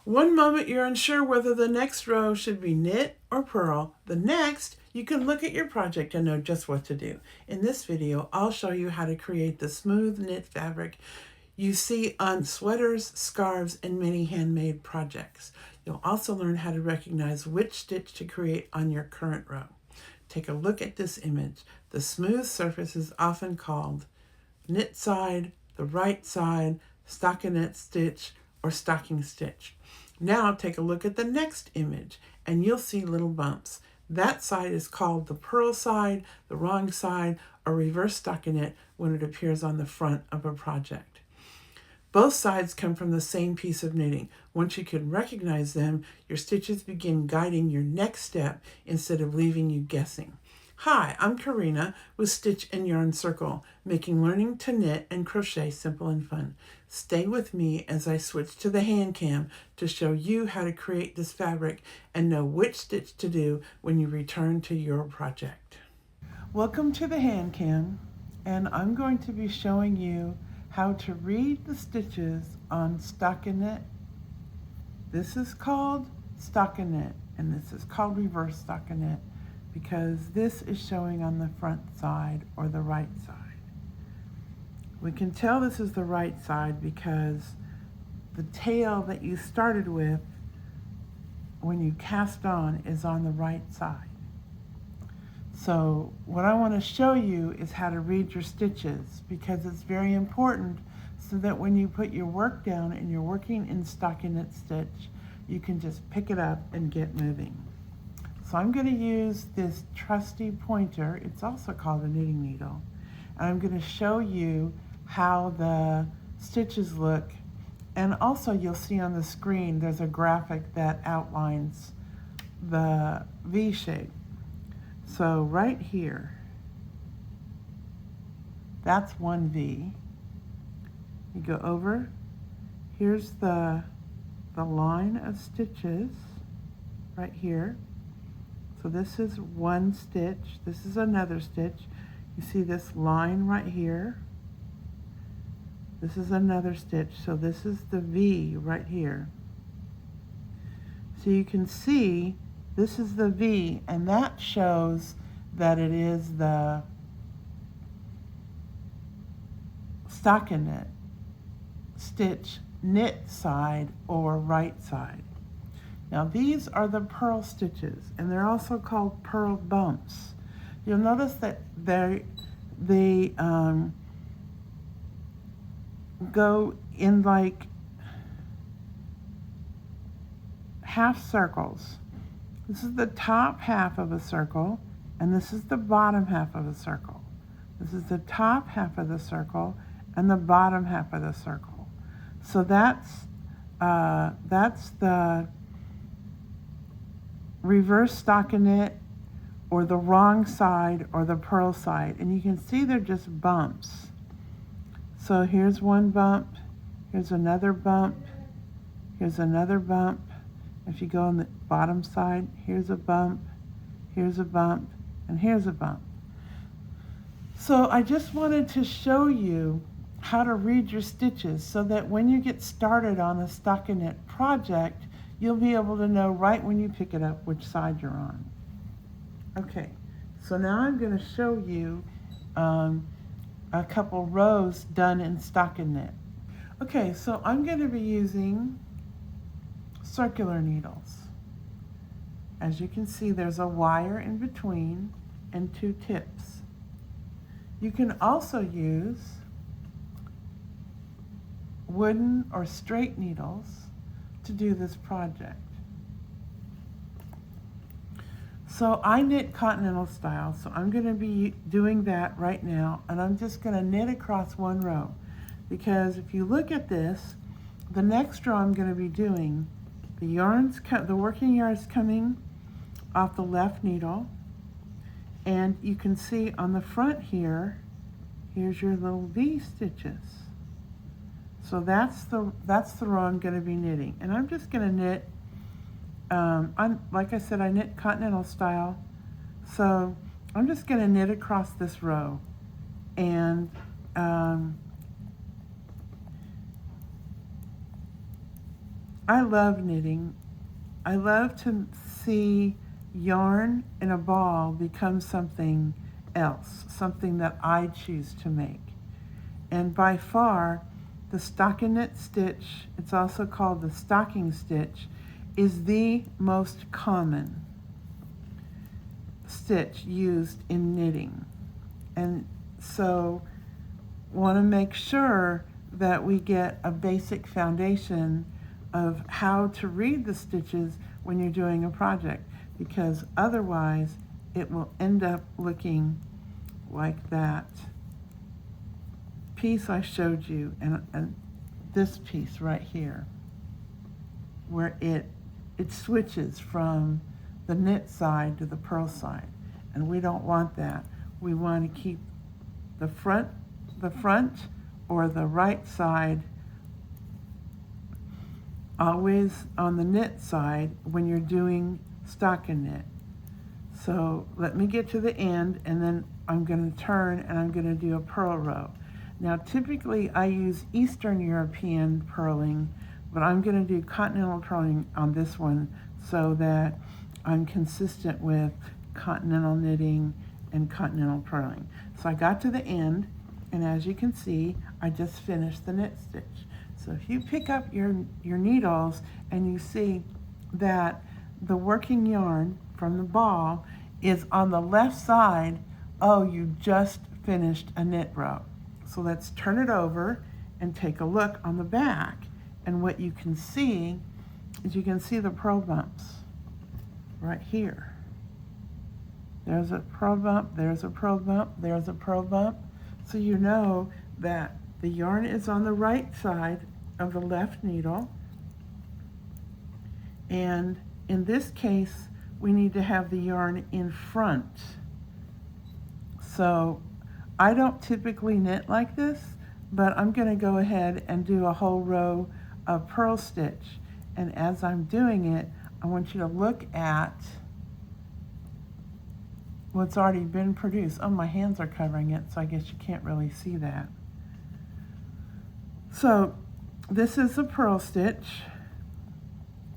One moment you're unsure whether the next row should be knit or purl. The next, you can look at your project and know just what to do. In this video, I'll show you how to create the smooth knit fabric you see on sweaters, scarves, and many handmade projects. You'll also learn how to recognize which stitch to create on your current row. Take a look at this image. The smooth surface is often called knit side, the right side, stockinette stitch, or stocking stitch. Now take a look at the next image and you'll see little bumps. That side is called the purl side, the wrong side, or reverse stockinette when it appears on the front of a project. Both sides come from the same piece of knitting. Once you can recognize them, your stitches begin guiding your next step instead of leaving you guessing. Hi, I'm Karina with Stitch and Yarn Circle, making learning to knit and crochet simple and fun. Stay with me as I switch to the hand cam to show you how to create this fabric and know which stitch to do when you return to your project. Welcome to the hand cam, and I'm going to be showing you how to read the stitches on stockinette. This is called stockinette, and this is called reverse stockinette, because this is showing on the front side or the right side. We can tell this is the right side because the tail that you started with when you cast on is on the right side. So what I want to show you is how to read your stitches, because it's very important so that when you put your work down and you're working in stockinette stitch, you can just pick it up and get moving. So I'm going to use this trusty pointer, it's also called a knitting needle, and I'm going to show you how the stitches look, and also you'll see on the screen there's a graphic that outlines the V shape. So right here, that's one V. You go over, here's the line of stitches right here. So this is one stitch, this is another stitch. You see this line right here. This is another stitch, so this is the V right here. So you can see this is the V, and that shows that it is the stockinette stitch knit side or right side. Now these are the purl stitches, and they're also called purl bumps. You'll notice that they go in like half circles. This is the top half of a circle, and this is the bottom half of a circle. This is the top half of the circle and the bottom half of the circle. So that's the reverse stockinette, or the wrong side, or the purl side. And you can see they're just bumps. So here's one bump, here's another bump, here's another bump. If you go on the bottom side, here's a bump, and here's a bump. So I just wanted to show you how to read your stitches so that when you get started on a stockinette project, you'll be able to know right when you pick it up which side you're on. Okay, so now I'm going to show you a couple rows done in stockinette. Okay, so I'm going to be using circular needles. As you can see, there's a wire in between and two tips. You can also use wooden or straight needles to do this project. So I knit continental style, so I'm going to be doing that right now, and I'm just going to knit across one row, because if you look at this, the next row I'm going to be doing, the working yarn is coming off the left needle, and you can see on the front here, here's your little V stitches. So that's the row I'm going to be knitting, and I'm just going to knit. Like I said, I knit continental style, so I'm just going to knit across this row, and I love knitting. I love to see yarn in a ball become something else, something that I choose to make. And by far, the stockinette stitch, it's also called the stocking stitch, is the most common stitch used in knitting. And so want to make sure that we get a basic foundation of how to read the stitches when you're doing a project, because otherwise it will end up looking like that piece I showed you, and this piece right here, where it switches from the knit side to the purl side, and we don't want that. We want to keep the front or the right side always on the knit side when you're doing stockinette. So let me get to the end, and then I'm going to turn and I'm going to do a purl row. Now typically I use Eastern European purling, but I'm going to do continental purling on this one so that I'm consistent with continental knitting and continental purling. So I got to the end, and as you can see, I just finished the knit stitch. So if you pick up your needles and you see that the working yarn from the ball is on the left side, oh, you just finished a knit row. So let's turn it over and take a look on the back. And what you can see is you can see the purl bumps right here. There's a purl bump, there's a purl bump, there's a purl bump. So you know that the yarn is on the right side of the left needle. And in this case, we need to have the yarn in front. So I don't typically knit like this, but I'm going to go ahead and do a whole row of purl stitch. And as I'm doing it, I want you to look at what's already been produced. Oh, my hands are covering it, so I guess you can't really see that. So this is a purl stitch.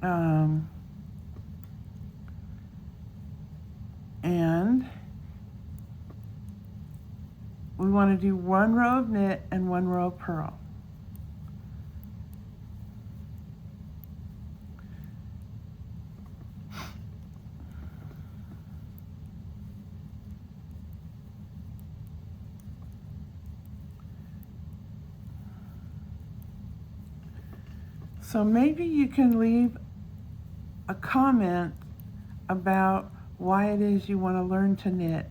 And we want to do one row of knit and one row of purl. So maybe you can leave a comment about why it is you want to learn to knit.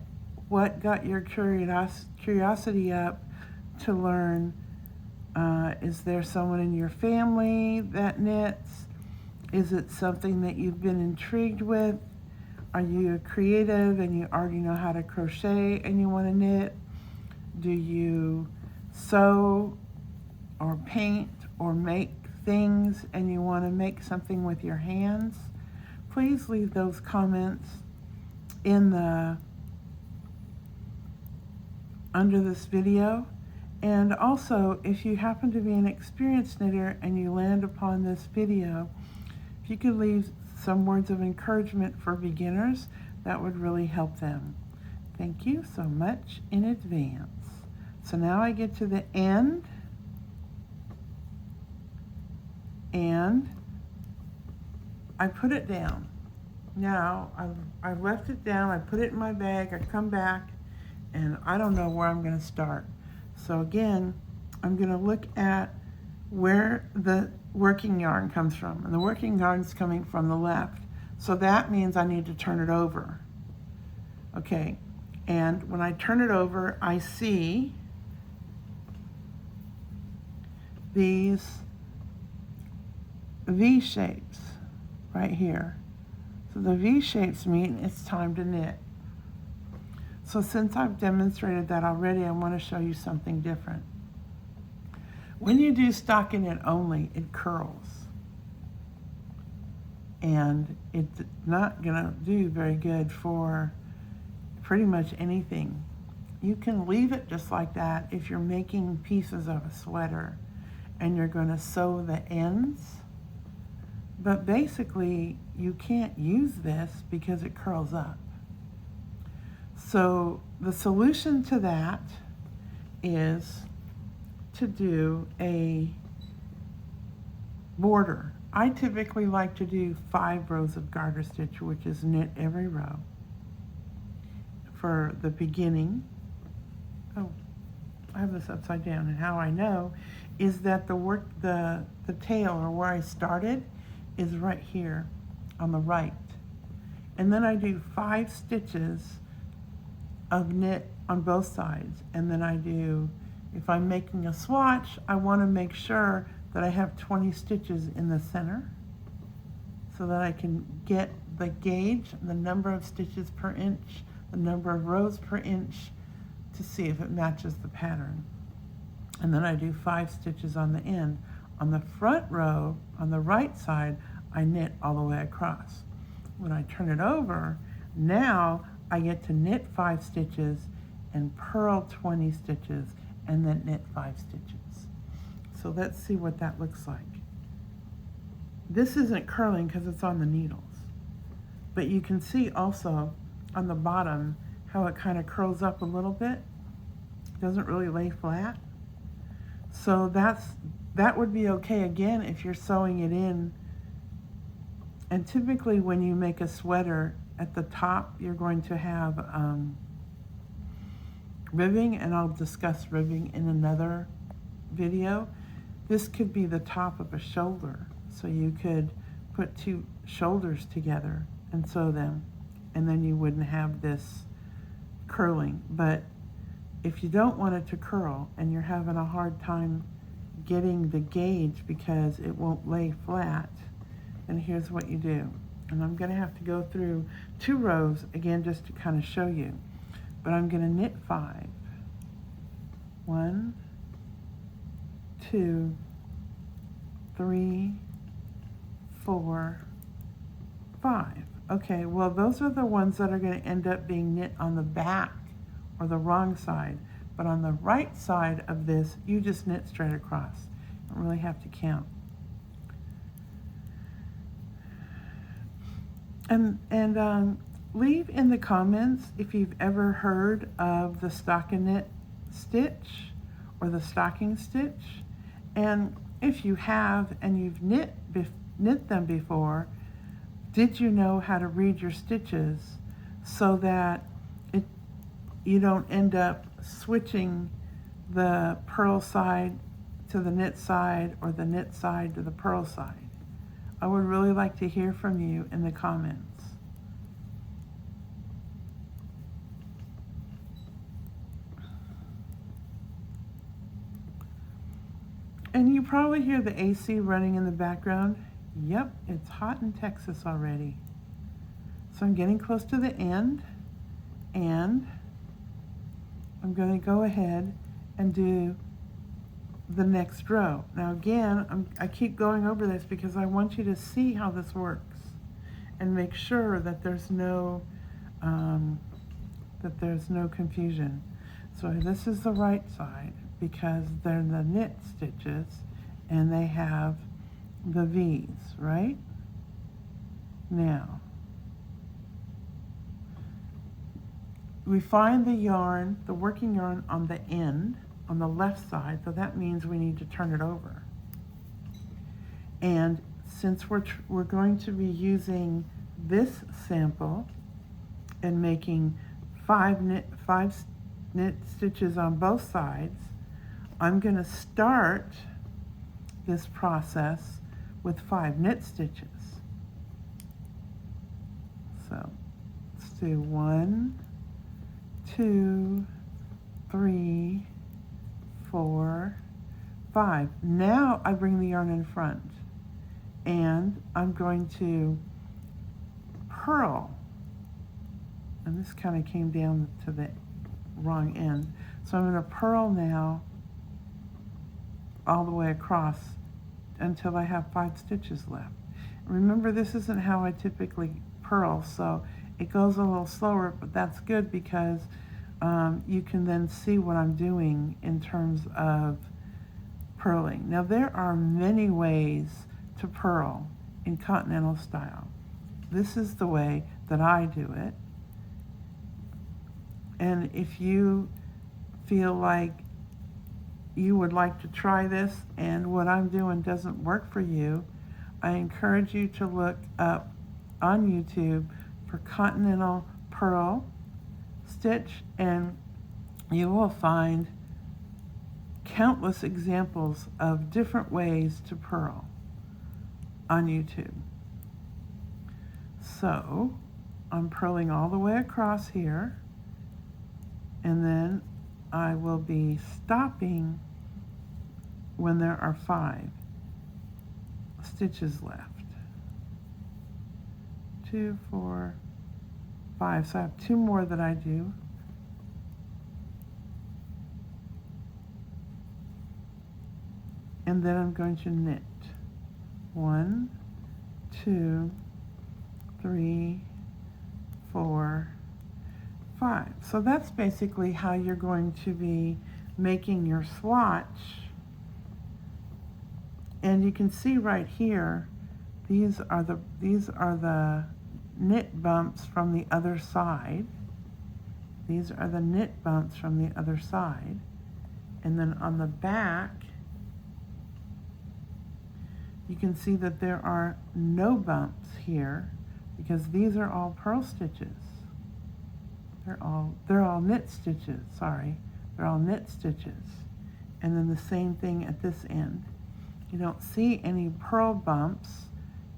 What got your curiosity up to learn? Is there someone in your family that knits? Is it something that you've been intrigued with? Are you creative and you already know how to crochet and you want to knit? Do you sew or paint or make things and you want to make something with your hands? Please leave those comments in the under this video. And also, if you happen to be an experienced knitter and you land upon this video, if you could leave some words of encouragement for beginners, that would really help them. Thank you so much in advance. So now I get to the end, and I put it down. Now I've left it down, I put it in my bag, I come back, and I don't know where I'm going to start. So again, I'm going to look at where the working yarn comes from. And the working yarn is coming from the left. So that means I need to turn it over. Okay, and when I turn it over, I see these V shapes right here. So the V shapes mean it's time to knit. So since I've demonstrated that already, I want to show you something different. When you do stockinette only, it curls. And it's not going to do very good for pretty much anything. You can leave it just like that if you're making pieces of a sweater and you're going to sew the ends. But basically, you can't use this because it curls up. So the solution to that is to do a border. I typically like to do 5 rows of garter stitch, which is knit every row for the beginning. Oh, I have this upside down, and how I know is that the tail, or where I started, is right here on the right. And then I do 5 stitches of knit on both sides, and then I do, if I'm making a swatch, I want to make sure that I have 20 stitches in the center so that I can get the gauge, the number of stitches per inch, the number of rows per inch, to see if it matches the pattern. And then I do 5 stitches on the end. On the front row, on the right side, I knit all the way across. When I turn it over, now I get to knit 5 stitches and purl 20 stitches and then knit 5 stitches. So let's see what that looks like. This isn't curling because it's on the needles, but you can see also on the bottom how it kind of curls up a little bit. It doesn't really lay flat. So that would be okay again if you're sewing it in. And typically when you make a sweater, at the top you're going to have ribbing, and I'll discuss ribbing in another video. This could be the top of a shoulder, so you could put 2 shoulders together and sew them, and then you wouldn't have this curling. But if you don't want it to curl and you're having a hard time getting the gauge because it won't lay flat, then here's what you do. And I'm going to have to go through 2 rows again just to kind of show you. But I'm going to knit 5. 1, 2, 3, 4, 5. Okay, well those are the ones that are going to end up being knit on the back or the wrong side. But on the right side of this, you just knit straight across. You don't really have to count. And leave in the comments if you've ever heard of the stockinette stitch or the stocking stitch. And if you have and you've knit them before, did you know how to read your stitches so that you don't end up switching the purl side to the knit side or the knit side to the purl side? I would really like to hear from you in the comments. And you probably hear the AC running in the background. Yep, it's hot in Texas already. So I'm getting close to the end, and I'm going to go ahead and do the next row. Now again, I keep going over this because I want you to see how this works and make sure that there's no confusion. So this is the right side because they're the knit stitches and they have the V's, right? Now, we find the yarn, the working yarn on the end, on the left side, so that means we need to turn it over. And since we're going to be using this sample and making 5 knit stitches on both sides, I'm going to start this process with 5 knit stitches. So let's do 1, 2, 3, 4, 5. Now I bring the yarn in front and I'm going to purl, and this kind of came down to the wrong end, so I'm going to purl now all the way across until I have 5 stitches left. Remember, this isn't how I typically purl, so it goes a little slower, but that's good because you can then see what I'm doing in terms of purling. Now there are many ways to purl, in continental style. This is the way that I do it. And if you feel like you would like to try this and what I'm doing doesn't work for you, I encourage you to look up on YouTube for continental purl stitch, and you will find countless examples of different ways to purl on YouTube. So I'm purling all the way across here, and then I will be stopping when there are 5 stitches left. 2, 4, 5. So I have 2 more that I do. And then I'm going to knit. 1, 2, 3, 4, 5. So that's basically how you're going to be making your swatch. And you can see right here, these are the knit bumps from the other side. These are the knit bumps from the other side. And then on the back, you can see that there are no bumps here because these are all purl stitches. They're all knit stitches, sorry. They're all knit stitches. And then the same thing at this end. You don't see any purl bumps.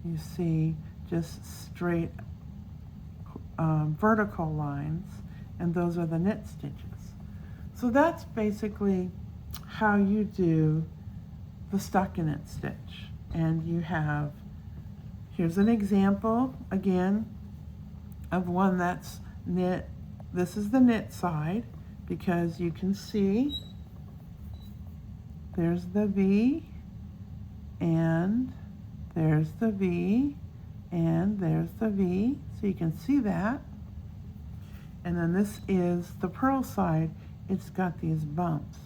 You see just straight vertical lines, and those are the knit stitches. So that's basically how you do the stockinette stitch. And you have, here's an example again of one that's knit. This is the knit side because you can see there's the V, and there's the V, and there's the V, so you can see that. And then this is the purl side. It's got these bumps.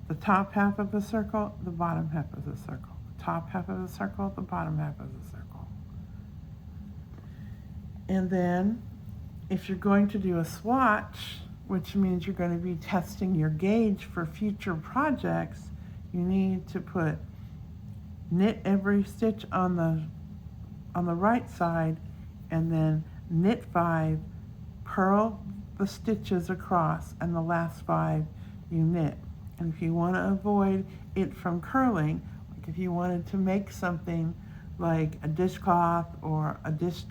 The top half of the circle, the bottom half of the circle. The top half of the circle, the bottom half of the circle. And then if you're going to do a swatch, which means you're going to be testing your gauge for future projects, you need to put knit every stitch on the right side, and then knit 5, purl the stitches across, and the last 5 you knit. And if you want to avoid it from curling, like if you wanted to make something like a dishcloth or a dish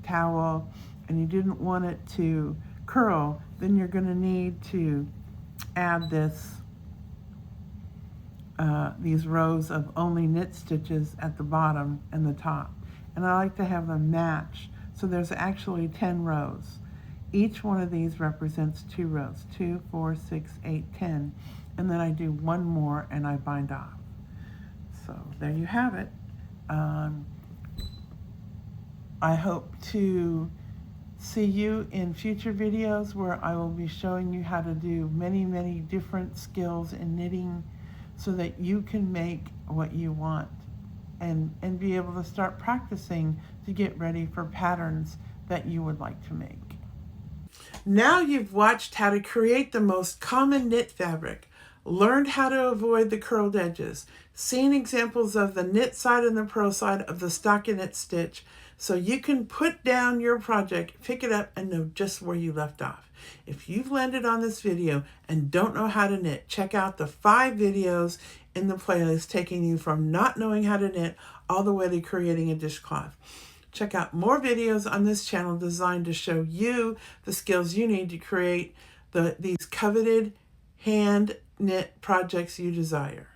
towel and you didn't want it to curl, then you're going to need to add these rows of only knit stitches at the bottom and the top. And I like to have them match. So there's actually 10 rows. Each one of these represents 2 rows, 2, 4, 6, 8, 10. And then I do 1 more and I bind off. So there you have it. I hope to see you in future videos where I will be showing you how to do many, many different skills in knitting so that you can make what you want and be able to start practicing to get ready for patterns that you would like to make. Now you've watched how to create the most common knit fabric, learned how to avoid the curled edges, seen examples of the knit side and the purl side of the stockinette stitch, so you can put down your project, pick it up, and know just where you left off. If you've landed on this video and don't know how to knit, check out the 5 videos in the playlist taking you from not knowing how to knit all the way to creating a dishcloth. Check out more videos on this channel designed to show you the skills you need to create these coveted hand knit projects you desire.